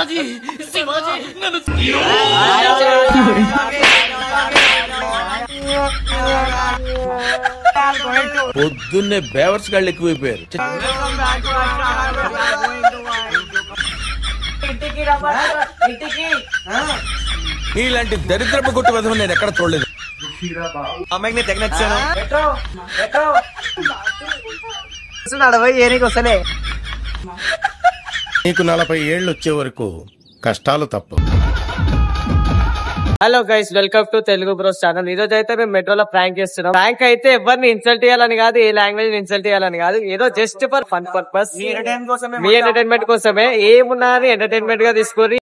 శివాజీ శివాజీ నన్ను పొద్దున్నే బేవర్స్ గాళ్ళు ఎక్కువైపోయారు. ఇలాంటి దరిద్రపు గుట్టు విధం నేను ఎక్కడ చూడలేదు. అమ్మాయికి నేను తెగ నచ్చాను. నీకు 40 ఏళ్ళు వచ్చే వరకు కష్టాలు తప్ప. Hello guys, welcome to Telugu bros channel. ఈ రోజు అయితే మేము మెట్రోలో ప్రాంక్ చేస్తున్నాం. ప్రాంక్ అయితే ఎవరిని ఇన్సల్ట్ చేయాలని కాదు, ఏ లాంగ్వేజ్ ఇన్సల్ట్ చేయాలని కాదు, ఏదో just for fun purpose, me entertainment కోసమే. ఏమున్నా ఎంటర్టైన్మెంట్ గా తీసుకొని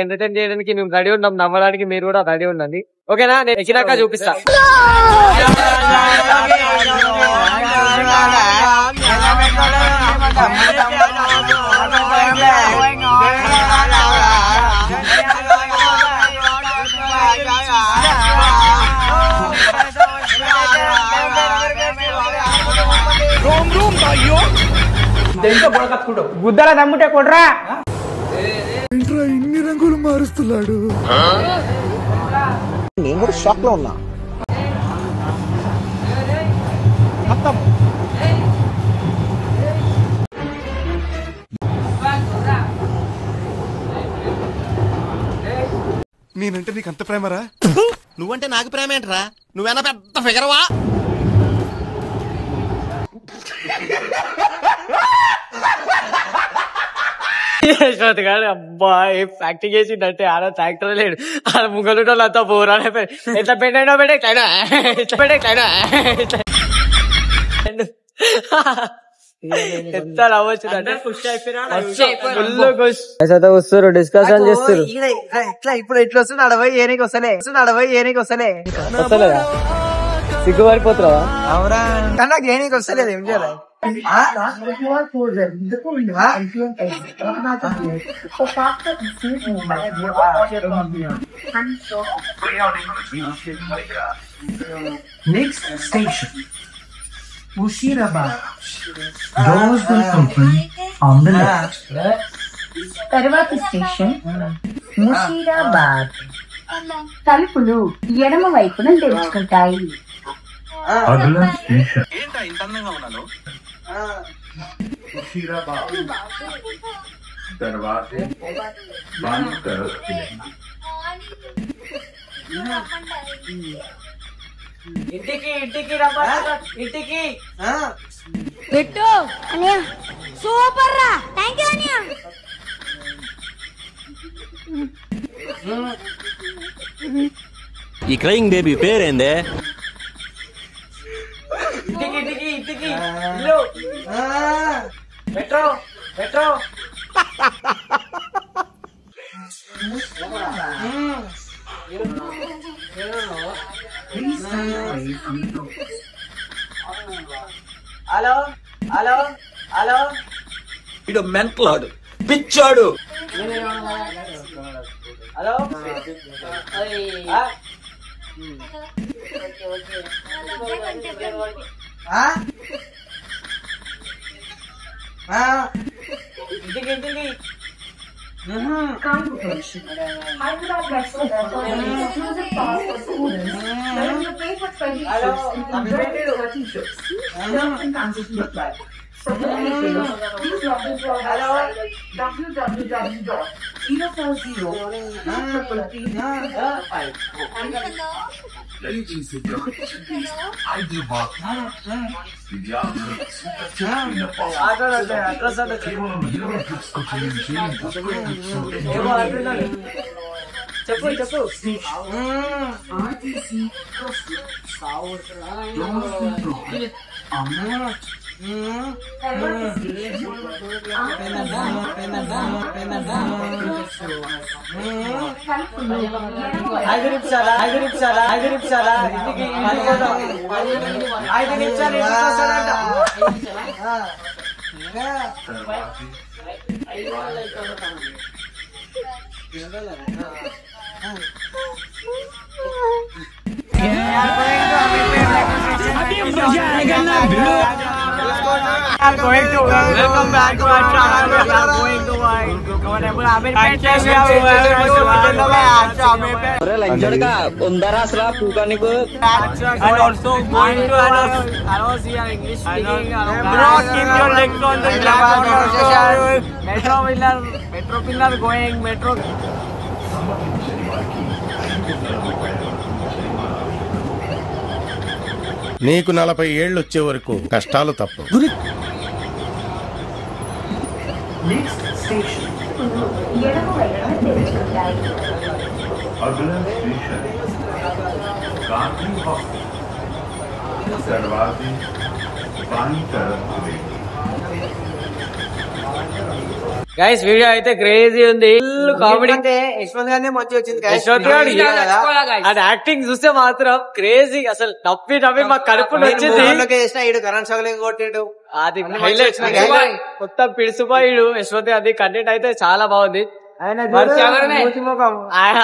ఎంటర్టైన్ చేయడానికి మేము రెడీ ఉన్నాం, నమ్మడానికి మీరు కూడా రెడీ ఉండండి. ఓకేనా? నేను ఎక్కినాక చూపిస్తా. గుద్దల దమ్ముటే కొట్రా. ఇన్ని రంగులు మారుస్తున్నాడు. నేను కూడా షాక్ లో ఉన్నా. నేనంటే నీకు అంత ప్రేమరా? నువ్వంటే నాకు ప్రేమ ఏంట్రా? నువ్వేనా పెద్ద ఫిగరవా? అబ్బా ఏం యాక్టింగ్ చేసిండే. ఆడ ట్రాక్టర్ లేడు, ఆడ ముంగలు అంతా బోరాడే ఎట్లా పెట్టాడో ఎంత నవ్వొచ్చిందంటే వస్తారు, డిస్కషన్ చేస్తారు. ఇప్పుడు ఇట్లా వస్తుంది అడవై ఏనికి వస్తలే వస్తలేదా? సిగ్గుపడిపోతున్నావా? అవురా, నాకు ఏనికి వస్తలేదు. ఏం చేయాలి? Next station, Mushirabad. Doors will open on the left. తర్వాతి స్టేషన్ ముషీరాబాద్. తలుపులు ఎడమ వైపున తెరుచుకుంటాయి. Agla station. मुशीराबाद दरवाजे बंद कर रखे हैं. ఇంటికి పెట్టు అనియా, సూపర్ రా, థాంక్యూ అనియా. ఈ క్రయింగ్ బేబీ పేరేందే? ఇంటికి మెట్రో హలో ఇడు మెంటలాడు, పిచ్చాడు. హలో ఇంటికి Hyderabad Express exclusive pass for students. There is a pay for 20 trips and enjoy 30 trips. Terms and conditions apply. For more details, please log into our website www.040-333-5. Ladies and gentlemen, Hyderabad కేవలం 20 trips కు చెల్లించి చెప్పు RTC ఐదు నిమిషాల Welcome back to our channel. We are going to and also going to English speaking. Bro, keep your legs on the metro pillar going metro. నీకు 40 ఏళ్ళు వచ్చే వరకు కష్టాలు తప్పవు. Next station. ఎడమ వైపున తెరుచుకుంటాయి. अगला स्टेशन गांधी हॉस्पिटल दरवाजे बाईं तरफ खुलेंगे. గైస్ వీడియో అయితే క్రేజీ ఉంది, ఫుల్ కామెడీ. అంటే యశ్వంత్ గారిని మంచి వచ్చింది guys. యశ్వంత్ గారు అది యాక్టింగ్ చూస్తే మాత్రం క్రేజీ, అసలు నవ్వి నవ్వి మా కడుపు నచ్చింది. చేసిన ఈడు కరెంట్ షాక్లింగ్ కొట్టిండు. అది హైలైట్స్ మొత్తం పిడిసిపోయాడు యశ్వంత్. అది కంటెంట్ అయితే చాలా బాగుంది.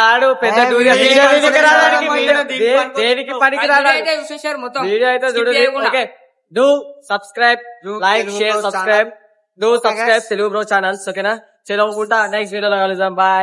ఆడు పెద్ద దేనికి పనికి రావడానికి వీడియో అయితే చూడండి. Okay, do subscribe, like, share, subscribe, do subscribe Telugu bro channels. ఓకేనా, చలో ఉంటా, నెక్స్ట్ వీడియోలో కలుద్దాం. బాయ్.